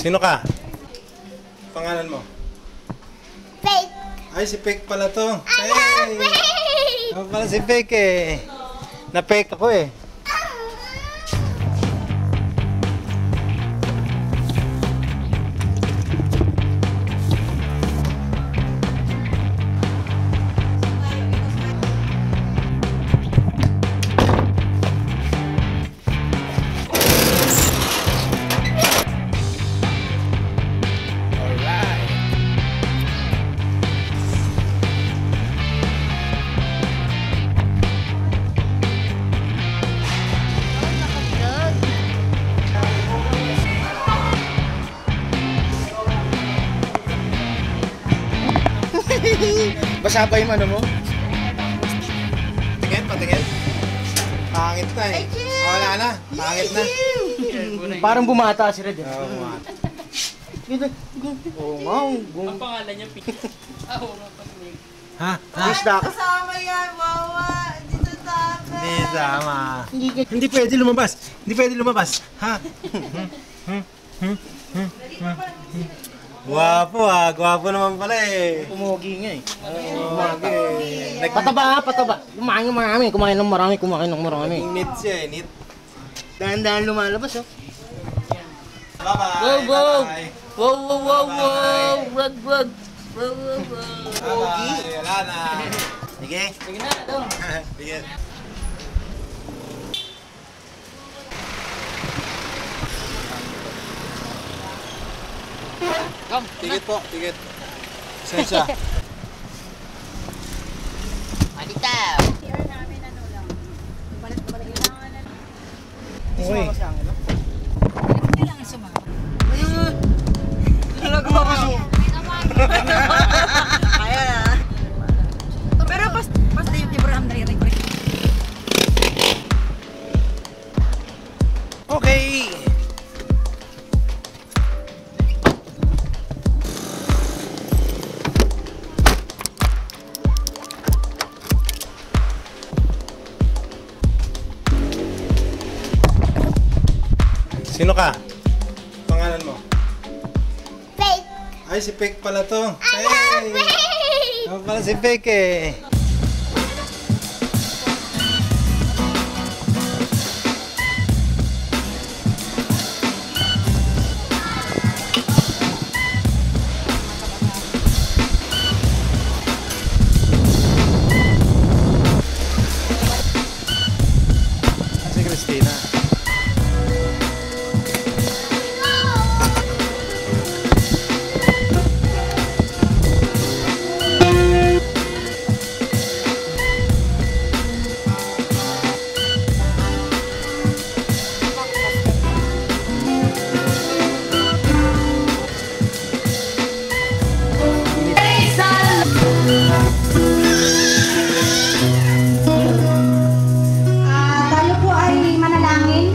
Sino ka? Pangalan mo? Fake. Ay, si Fake pala to. Fake! Ako pala si Fake eh. Na-fake ako eh. Basa ba yung ano mo? Patingin, patingin. Pangit na eh. Wala na. Pangit na. Parang bumata si Red. Oo, bumata. Oo nga. Ang pangalan niya, Pink. Oo nga, Pink. Ha? Isda ka. Kasama yan, wawa. Dito tabi. Hindi tama. Hindi pwede lumabas. Hindi pwede lumabas. Ha? Gwapo ah. Gwapo naman pala eh. Pumogi nga eh. Umagi. Pataba, pataba. Kumain ng marami, kumain ng marami, kumain ng marami. Neat siya eh. Neat. Dahan-dahan lumalabas oh. Bye-bye. Go, go. Bye-bye. Wow, wow, wow, wow. Bye-bye. Run, run. Wow, wow, wow. Bye-bye. Wala na. Sige. Sige na, doon. Sige. Come. Ticket po. Ticket. Sensya. Malitaw. Uy. Ayan ah. Pero basta yung Ibrahim na rin. Okay. Sino ka? Pangalan mo? Fake. Ay, si Fake pala to. Fake. Ako pala si Fake eh. Si Christina. Tayo po ay manalangin.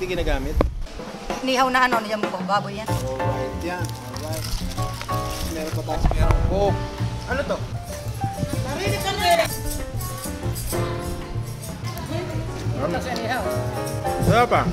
Hindi ginagamit. Nihaw na ano, niyan po, baboy yan. Alright yan. Alright. Meron pa tayo. Meron po. Ano to? Narinig ka na. Wala pa.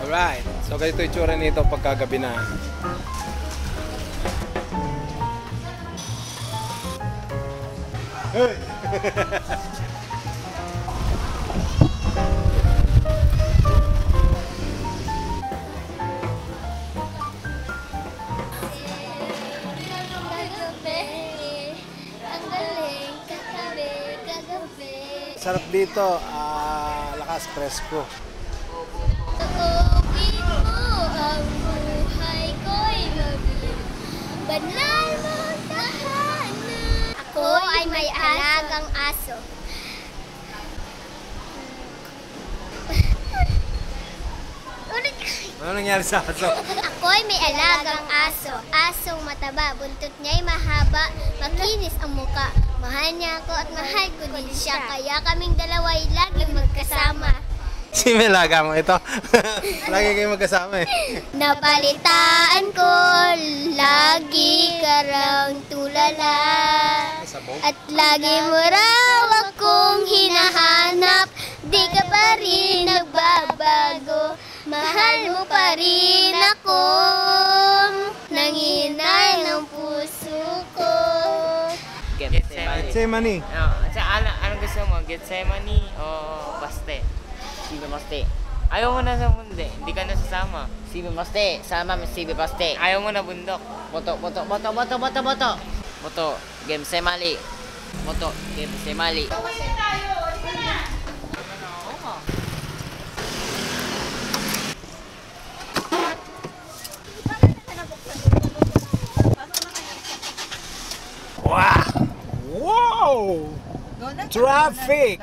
Alright. So ganito yung tsura nito pagkagabi na. Hey! Kagabi, ang galing, kagabi, kagabi. Sarap dito. Lakas presko. Tuugin mo ang buhay ko'y maging banal mong tahanan. Ako ay may alagang aso. Ano nangyari sa aso? Ako'y may alagang aso. Asong mataba, buntot niya'y mahaba, makinis ang muka. Mahal niya ako at mahal ko din siya, kaya kaming dalawa'y laging magkasama. Si Melaga mo ito. Lagi kayo magkasama eh. Napalitaan ko, lagi karang tulala. At lagi mo raw akong hinahanap, di ka pa rin nagbabago. Mahal mo pa rin ako, nanginay ng puso ko. Getsemani. Anong gusto mo? Getsemani o Baste? Sibi Baste. Ayaw mo na sa mundo. Hindi ka nasasama. Sibi Baste. Sama mo Sibi Baste. Ayaw mo na bundok. Boto. Boto. Game Semali. Boto. Game Semali. Wow! Go na. Traffic!